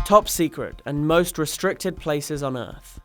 Top secret and most restricted places on Earth.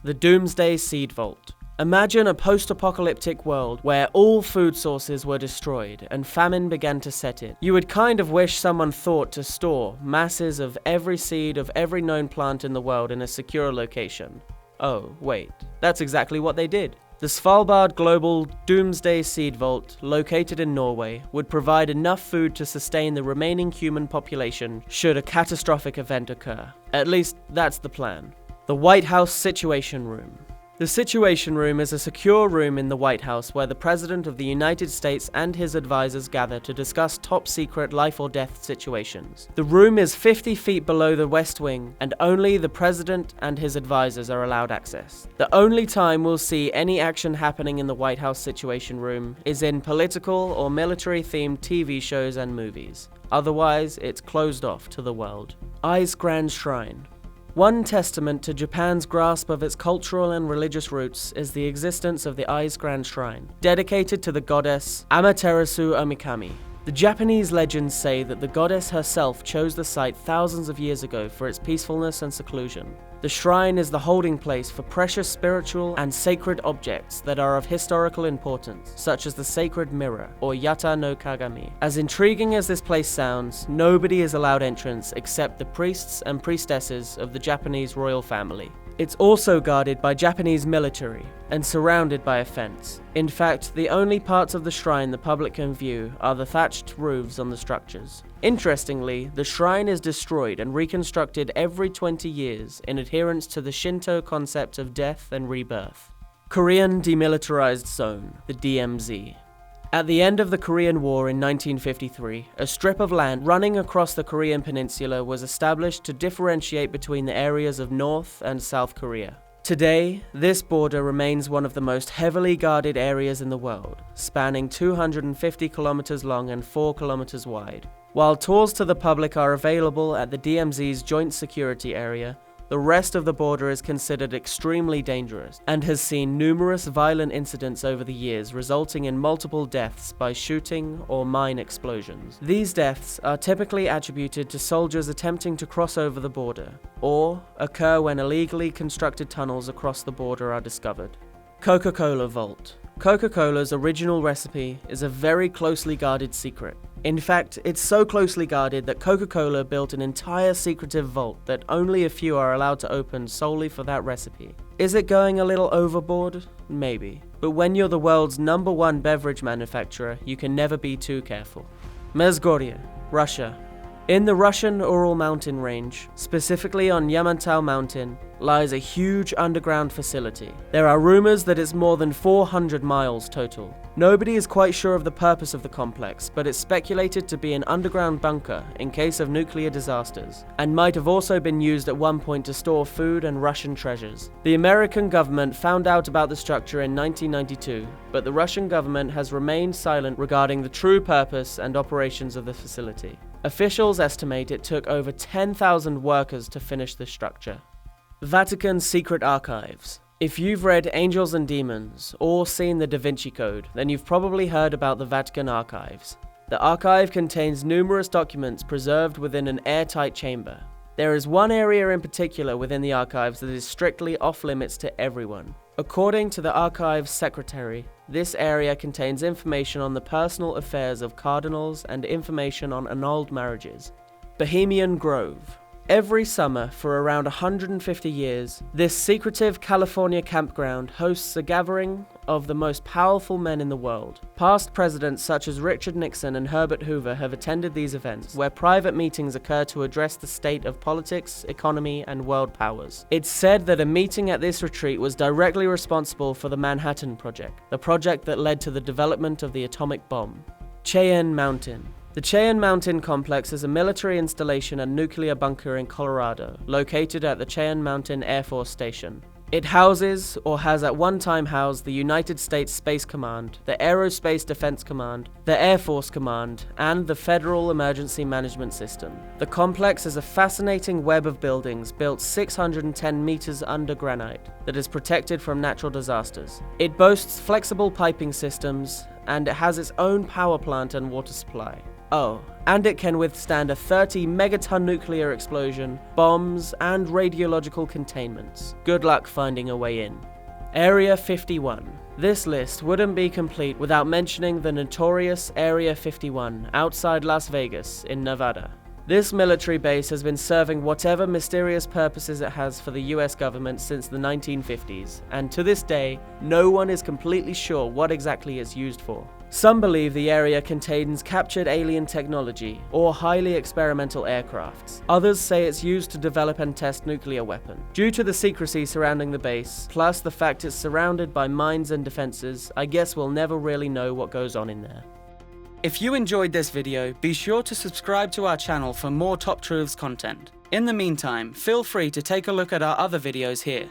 The Doomsday Seed Vault. Imagine a post-apocalyptic world where all food sources were destroyed and famine began to set in. You would kind of wish someone thought to store masses of every seed of every known plant in the world in a secure location. Oh, wait, that's exactly what they did. The Svalbard Global Doomsday Seed Vault, located in Norway, would provide enough food to sustain the remaining human population should a catastrophic event occur. At least, that's the plan. The White House Situation Room. The Situation Room is a secure room in the White House where the President of the United States and his advisors gather to discuss top-secret life-or-death situations. The room is 50 feet below the West Wing, and only the President and his advisors are allowed access. The only time we'll see any action happening in the White House Situation Room is in political or military-themed TV shows and movies. Otherwise, it's closed off to the world. Ise Grand Shrine. One testament to Japan's grasp of its cultural and religious roots is the existence of the Ise Grand Shrine, dedicated to the goddess Amaterasu Omikami. The Japanese legends say that the goddess herself chose the site thousands of years ago for its peacefulness and seclusion. The shrine is the holding place for precious spiritual and sacred objects that are of historical importance, such as the sacred mirror, or Yata no Kagami. As intriguing as this place sounds, nobody is allowed entrance except the priests and priestesses of the Japanese royal family. It's also guarded by Japanese military and surrounded by a fence. In fact, the only parts of the shrine the public can view are the thatched roofs on the structures. Interestingly, the shrine is destroyed and reconstructed every 20 years in adherence to the Shinto concept of death and rebirth. Korean Demilitarised Zone, the DMZ. At the end of the Korean War in 1953, a strip of land running across the Korean peninsula was established to differentiate between the areas of North and South Korea. Today, this border remains one of the most heavily guarded areas in the world, spanning 250 kilometers long and 4 kilometers wide. While tours to the public are available at the DMZ's Joint Security Area, the rest of the border is considered extremely dangerous and has seen numerous violent incidents over the years, resulting in multiple deaths by shooting or mine explosions. These deaths are typically attributed to soldiers attempting to cross over the border, or occur when illegally constructed tunnels across the border are discovered. Coca-Cola Vault. Coca-Cola's original recipe is a very closely guarded secret. In fact, it's so closely guarded that Coca-Cola built an entire secretive vault that only a few are allowed to open solely for that recipe. Is it going a little overboard? Maybe. But when you're the world's #1 beverage manufacturer, you can never be too careful. Mezgorye, Russia. In the Russian Ural mountain range, specifically on Yamantau Mountain, lies a huge underground facility. There are rumors that it's more than 400 miles total. Nobody is quite sure of the purpose of the complex, but it's speculated to be an underground bunker in case of nuclear disasters, and might have also been used at one point to store food and Russian treasures. The American government found out about the structure in 1992, but the Russian government has remained silent regarding the true purpose and operations of the facility. Officials estimate it took over 10,000 workers to finish the structure. Vatican Secret Archives. If you've read Angels and Demons or seen the Da Vinci Code, then you've probably heard about the Vatican Archives. The archive contains numerous documents preserved within an airtight chamber. There is one area in particular within the archives that is strictly off-limits to everyone. According to the archive's secretary, this area contains information on the personal affairs of cardinals and information on annulled marriages. Bohemian Grove. Every summer, for around 150 years, this secretive California campground hosts a gathering of the most powerful men in the world. Past presidents such as Richard Nixon and Herbert Hoover have attended these events, where private meetings occur to address the state of politics, economy, and world powers. It's said that a meeting at this retreat was directly responsible for the Manhattan Project, the project that led to the development of the atomic bomb. Cheyenne Mountain. The Cheyenne Mountain complex is a military installation and nuclear bunker in Colorado, located at the Cheyenne Mountain Air Force Station. It houses, or has at one time housed, the United States Space Command, the Aerospace Defense Command, the Air Force Command, and the Federal Emergency Management System. The complex is a fascinating web of buildings built 610 meters under granite that is protected from natural disasters. It boasts flexible piping systems, and it has its own power plant and water supply. Oh, and it can withstand a 30 megaton nuclear explosion, bombs, and radiological containments. Good luck finding a way in. Area 51. This list wouldn't be complete without mentioning the notorious Area 51 outside Las Vegas in Nevada. This military base has been serving whatever mysterious purposes it has for the US government since the 1950s, and to this day, no one is completely sure what exactly it's used for. Some believe the area contains captured alien technology or highly experimental aircrafts. Others say it's used to develop and test nuclear weapons. Due to the secrecy surrounding the base, plus the fact it's surrounded by mines and defenses, I guess we'll never really know what goes on in there. If you enjoyed this video, be sure to subscribe to our channel for more Top Truths content. In the meantime, feel free to take a look at our other videos here.